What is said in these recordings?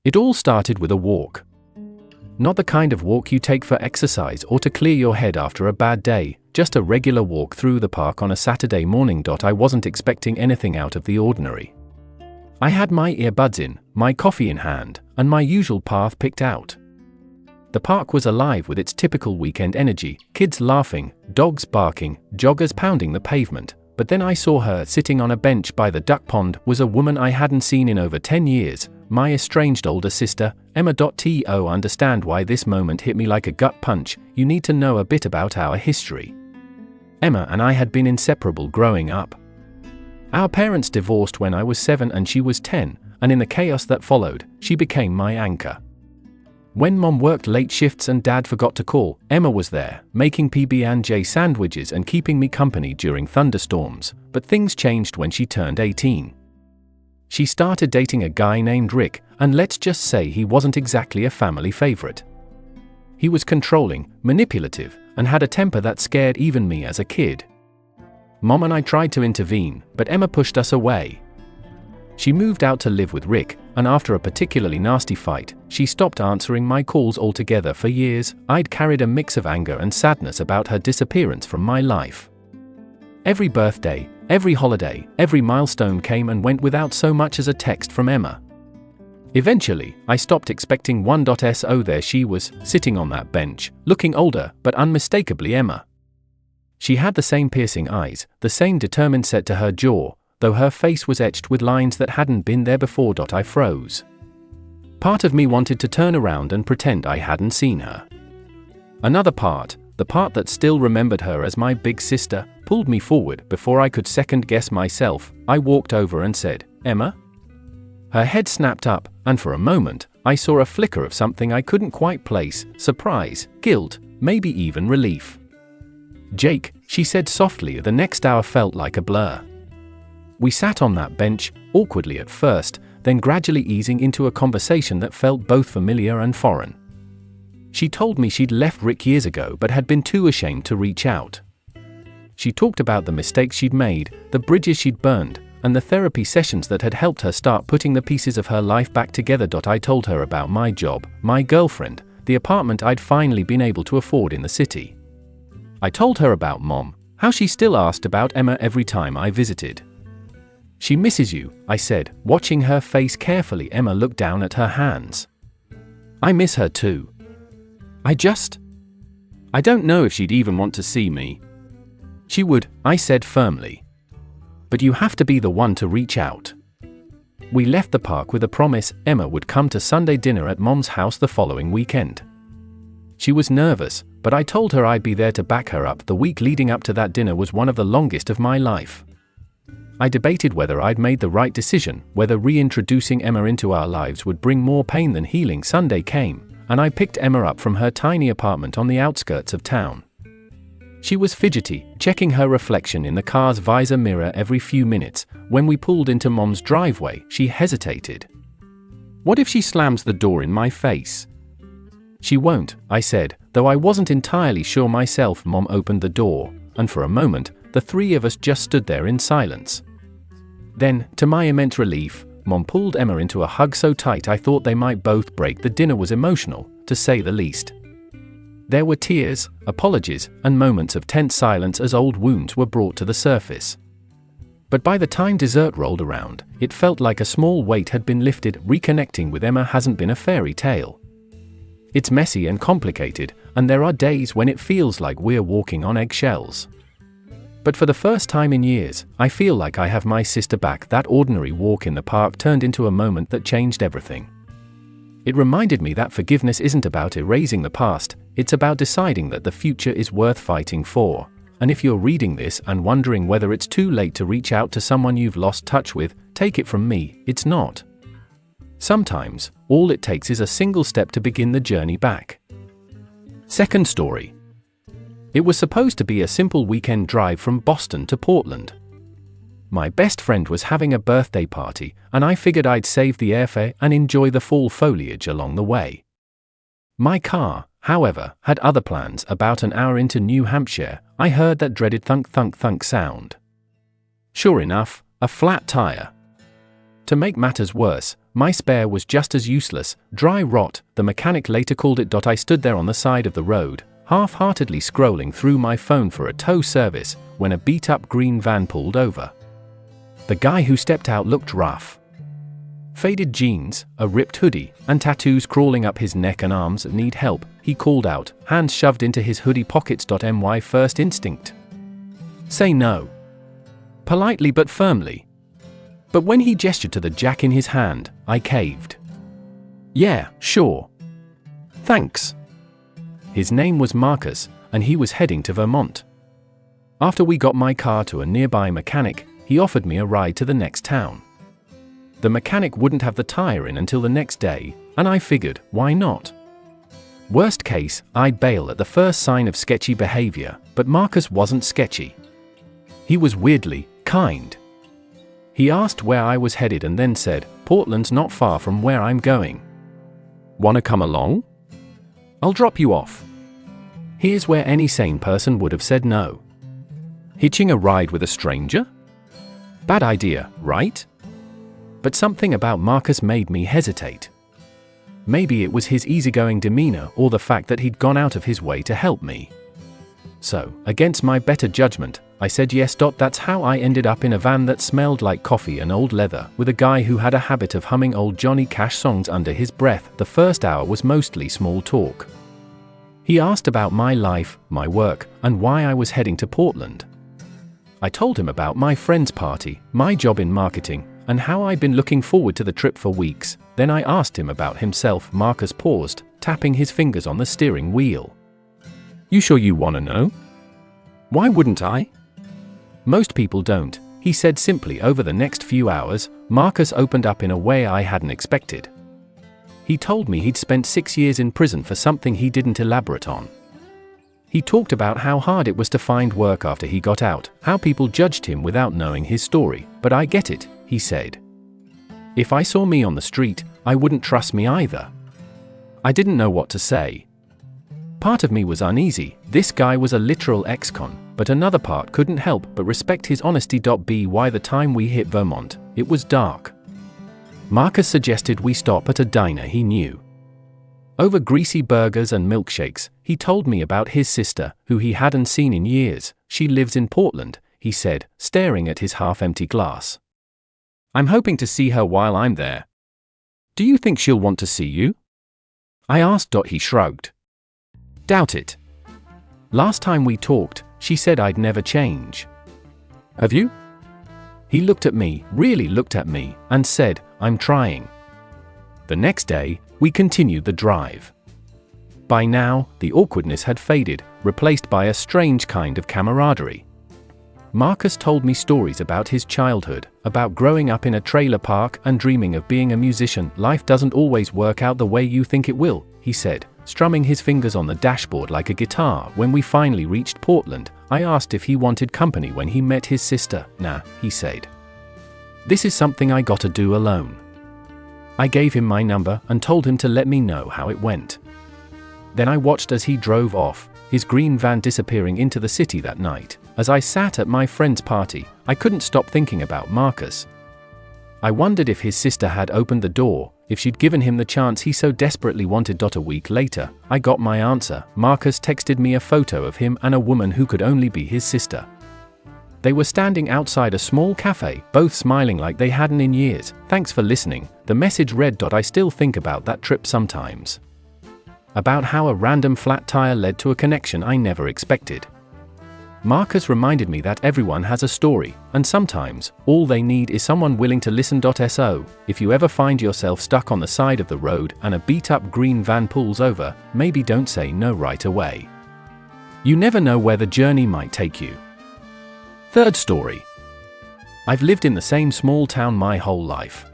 It all started with a walk. Not the kind of walk you take for exercise or to clear your head after a bad day, just a regular walk through the park on a Saturday morning. I wasn't expecting anything out of the ordinary. I had my earbuds in, my coffee in hand, and my usual path picked out. The park was alive with its typical weekend energy, kids laughing, dogs barking, joggers pounding the pavement. But then I saw her sitting on a bench by the duck pond. Was a woman I hadn't seen in over 10 years, my estranged older sister, Emma. To understand why this moment hit me like a gut punch, you need to know a bit about our history. Emma and I had been inseparable growing up. Our parents divorced when I was 7 and she was 10, and in the chaos that followed, she became my anchor. When Mom worked late shifts and Dad forgot to call, Emma was there, making PB&J sandwiches and keeping me company during thunderstorms. But things changed when she turned 18. She started dating a guy named Rick, and let's just say he wasn't exactly a family favorite. He was controlling, manipulative, and had a temper that scared even me as a kid. Mom and I tried to intervene, but Emma pushed us away. She moved out to live with Rick, and after a particularly nasty fight, she stopped answering my calls altogether. For years, I'd carried a mix of anger and sadness about her disappearance from my life. Every birthday, every holiday, every milestone came and went without so much as a text from Emma. Eventually, I stopped expecting one. So there she was, sitting on that bench, looking older, but unmistakably Emma. She had the same piercing eyes, the same determined set to her jaw, though her face was etched with lines that hadn't been there before. I froze. Part of me wanted to turn around and pretend I hadn't seen her. Another part, the part that still remembered her as my big sister, pulled me forward. Before I could second-guess myself, I walked over and said, "Emma?" Her head snapped up, and for a moment, I saw a flicker of something I couldn't quite place: surprise, guilt, maybe even relief. "Jake," she said softly. The next hour felt like a blur. We sat on that bench, awkwardly at first, then gradually easing into a conversation that felt both familiar and foreign. She told me she'd left Rick years ago but had been too ashamed to reach out. She talked about the mistakes she'd made, the bridges she'd burned, and the therapy sessions that had helped her start putting the pieces of her life back together. I told her about my job, my girlfriend, the apartment I'd finally been able to afford in the city. I told her about Mom, how she still asked about Emma every time I visited. "She misses you," I said, watching her face carefully. Emma looked down at her hands. "I miss her too. I don't know if she'd even want to see me." "She would," I said firmly. "But you have to be the one to reach out." We left the park with a promise: Emma would come to Sunday dinner at Mom's house the following weekend. She was nervous, but I told her I'd be there to back her up. The week leading up to that dinner was one of the longest of my life. I debated whether I'd made the right decision, whether reintroducing Emma into our lives would bring more pain than healing. Sunday came, and I picked Emma up from her tiny apartment on the outskirts of town. She was fidgety, checking her reflection in the car's visor mirror every few minutes. When we pulled into Mom's driveway, she hesitated. "What if she slams the door in my face?" "She won't," I said, though I wasn't entirely sure myself. Mom opened the door, and for a moment, the three of us just stood there in silence. Then, to my immense relief, Mom pulled Emma into a hug so tight I thought they might both break. The dinner was emotional, to say the least. There were tears, apologies, and moments of tense silence as old wounds were brought to the surface. But by the time dessert rolled around, it felt like a small weight had been lifted. Reconnecting with Emma hasn't been a fairy tale. It's messy and complicated, and there are days when it feels like we're walking on eggshells. But for the first time in years, I feel like I have my sister back. That ordinary walk in the park turned into a moment that changed everything. It reminded me that forgiveness isn't about erasing the past, it's about deciding that the future is worth fighting for. And if you're reading this and wondering whether it's too late to reach out to someone you've lost touch with, take it from me, it's not. Sometimes, all it takes is a single step to begin the journey back. Second story. It was supposed to be a simple weekend drive from Boston to Portland. My best friend was having a birthday party, and I figured I'd save the airfare and enjoy the fall foliage along the way. My car, however, had other plans. About an hour into New Hampshire, I heard that dreaded thunk thunk thunk sound. Sure enough, a flat tire. To make matters worse, my spare was just as useless, dry rot, the mechanic later called it. I stood there on the side of the road, half-heartedly scrolling through my phone for a tow service, when a beat-up green van pulled over. The guy who stepped out looked rough. Faded jeans, a ripped hoodie, and tattoos crawling up his neck and arms. Need help, he called out, hands shoved into his hoodie pockets. My first instinct: say no. Politely but firmly. But when he gestured to the jack in his hand, I caved. Yeah, sure. Thanks. His name was Marcus, and he was heading to Vermont. After we got my car to a nearby mechanic, he offered me a ride to the next town. The mechanic wouldn't have the tire in until the next day, and I figured, why not? Worst case, I'd bail at the first sign of sketchy behavior, but Marcus wasn't sketchy. He was weirdly kind. He asked where I was headed and then said, Portland's not far from where I'm going. Wanna come along? I'll drop you off. Here's where any sane person would have said no. Hitching a ride with a stranger? Bad idea, right? But something about Marcus made me hesitate. Maybe it was his easygoing demeanor or the fact that he'd gone out of his way to help me. So, against my better judgment, I said yes. That's how I ended up in a van that smelled like coffee and old leather, with a guy who had a habit of humming old Johnny Cash songs under his breath. The first hour was mostly small talk. He asked about my life, my work, and why I was heading to Portland. I told him about my friend's party, my job in marketing, and how I'd been looking forward to the trip for weeks. Then I asked him about himself. Marcus paused, tapping his fingers on the steering wheel. You sure you want to know? Why wouldn't I? Most people don't, he said simply. Over the next few hours, Marcus opened up in a way I hadn't expected. He told me he'd spent 6 years in prison for something he didn't elaborate on. He talked about how hard it was to find work after he got out, how people judged him without knowing his story. But I get it, he said. If I saw me on the street, I wouldn't trust me either. I didn't know what to say. Part of me was uneasy, this guy was a literal ex-con, but another part couldn't help but respect his honesty. By the time we hit Vermont, it was dark. Marcus suggested we stop at a diner he knew. Over greasy burgers and milkshakes, he told me about his sister, who he hadn't seen in years. She lives in Portland, he said, staring at his half-empty glass. I'm hoping to see her while I'm there. Do you think she'll want to see you? I asked. He shrugged. Doubt it. Last time we talked, she said I'd never change. Have you? He looked at me, really looked at me, and said, I'm trying. The next day, we continued the drive. By now, the awkwardness had faded, replaced by a strange kind of camaraderie. Marcus told me stories about his childhood, about growing up in a trailer park and dreaming of being a musician. Life doesn't always work out the way you think it will, he said, strumming his fingers on the dashboard like a guitar. When we finally reached Portland, I asked if he wanted company when he met his sister. Nah, he said. This is something I gotta do alone. I gave him my number and told him to let me know how it went. Then I watched as he drove off, his green van disappearing into the city that night. As I sat at my friend's party, I couldn't stop thinking about Marcus. I wondered if his sister had opened the door, if she'd given him the chance he so desperately wanted. A week later, I got my answer. Marcus texted me a photo of him and a woman who could only be his sister. They were standing outside a small cafe, both smiling like they hadn't in years. Thanks for listening, the message read. I still think about that trip sometimes. About how a random flat tire led to a connection I never expected. Marcus reminded me that everyone has a story, and sometimes, all they need is someone willing to listen. So, if you ever find yourself stuck on the side of the road and a beat-up green van pulls over, maybe don't say no right away. You never know where the journey might take you. Third story. I've lived in the same small town my whole life.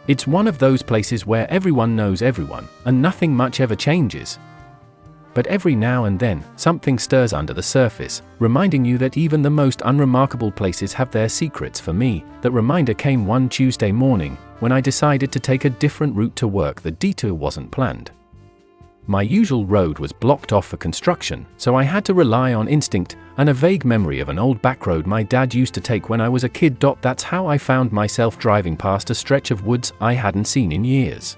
It's one of those places where everyone knows everyone, and nothing much ever changes. But every now and then, something stirs under the surface, reminding you that even the most unremarkable places have their secrets. For me, that reminder came one Tuesday morning, when I decided to take a different route to work. The detour wasn't planned. My usual road was blocked off for construction, so I had to rely on instinct and a vague memory of an old backroad my dad used to take when I was a kid. That's how I found myself driving past a stretch of woods I hadn't seen in years.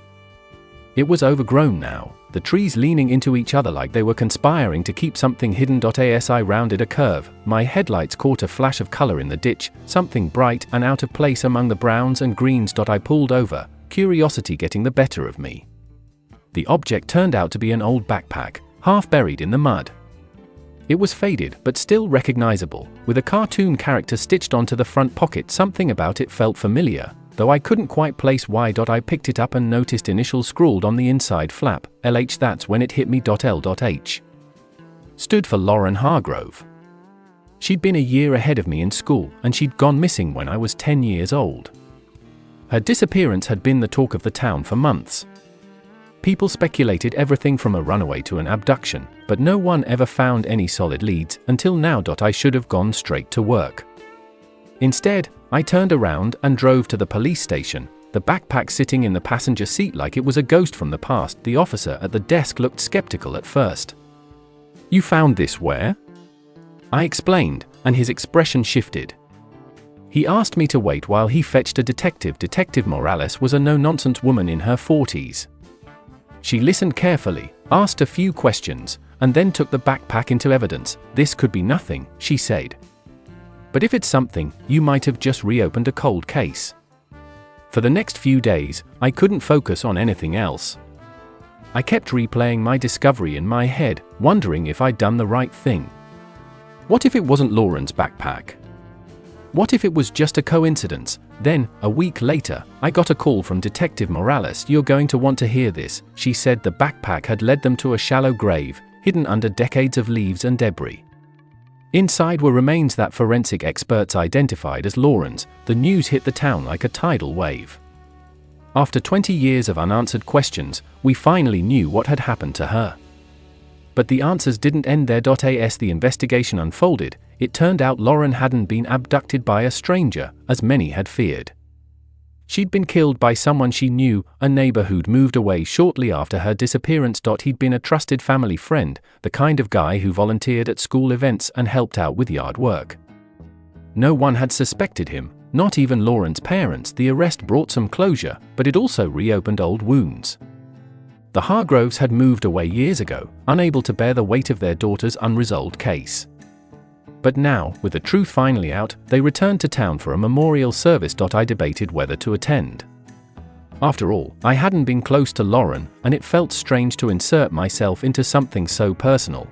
It was overgrown now, the trees leaning into each other like they were conspiring to keep something hidden. As I rounded a curve, my headlights caught a flash of color in the ditch, something bright and out of place among the browns and greens. I pulled over, curiosity getting the better of me. The object turned out to be an old backpack, half buried in the mud. It was faded but still recognizable, with a cartoon character stitched onto the front pocket. Something about it felt familiar, though I couldn't quite place why. I picked it up and noticed initials scrawled on the inside flap, LH. That's when it hit me. L.H. stood for Lauren Hargrove. She'd been a year ahead of me in school, and she'd gone missing when I was 10 years old. Her disappearance had been the talk of the town for months. People speculated everything from a runaway to an abduction, but no one ever found any solid leads until now. I should have gone straight to work. Instead, I turned around and drove to the police station, the backpack sitting in the passenger seat like it was a ghost from the past. The officer at the desk looked skeptical at first. "You found this where?" I explained, and his expression shifted. He asked me to wait while he fetched a detective. Detective Morales was a no-nonsense woman in her 40s. She listened carefully, asked a few questions, and then took the backpack into evidence. "This could be nothing," she said. "But if it's something, you might have just reopened a cold case." For the next few days, I couldn't focus on anything else. I kept replaying my discovery in my head, wondering if I'd done the right thing. What if it wasn't Lauren's backpack? What if it was just a coincidence? Then, a week later, I got a call from Detective Morales. "You're going to want to hear this," she said. The backpack had led them to a shallow grave, hidden under decades of leaves and debris. Inside were remains that forensic experts identified as Lauren's. The news hit the town like a tidal wave. After 20 years of unanswered questions, we finally knew what had happened to her. But the answers didn't end there. As the investigation unfolded, it turned out Lauren hadn't been abducted by a stranger, as many had feared. She'd been killed by someone she knew, a neighbor who'd moved away shortly after her disappearance. He'd been a trusted family friend, the kind of guy who volunteered at school events and helped out with yard work. No one had suspected him, not even Lauren's parents. The arrest brought some closure, but it also reopened old wounds. The Hargroves had moved away years ago, unable to bear the weight of their daughter's unresolved case. But now, with the truth finally out, they returned to town for a memorial service. I debated whether to attend. After all, I hadn't been close to Lauren, and it felt strange to insert myself into something so personal.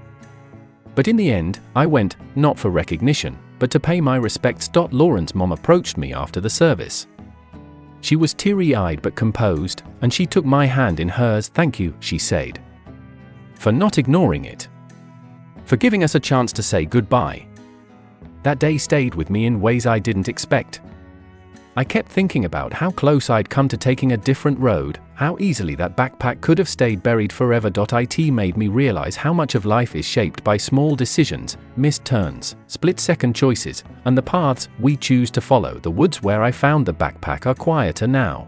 But in the end, I went, not for recognition, but to pay my respects. Lauren's mom approached me after the service. She was teary-eyed but composed, and she took my hand in hers. "Thank you," she said, "for not ignoring it. For giving us a chance to say goodbye." That day stayed with me in ways I didn't expect. I kept thinking about how close I'd come to taking a different road, how easily that backpack could have stayed buried forever. It made me realize how much of life is shaped by small decisions, missed turns, split-second choices, and the paths we choose to follow. The woods where I found the backpack are quieter now.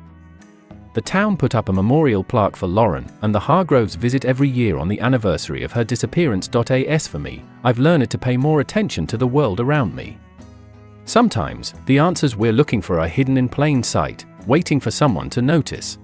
The town put up a memorial plaque for Lauren, and the Hargroves visit every year on the anniversary of her disappearance. As for me, I've learned to pay more attention to the world around me. Sometimes, the answers we're looking for are hidden in plain sight, waiting for someone to notice.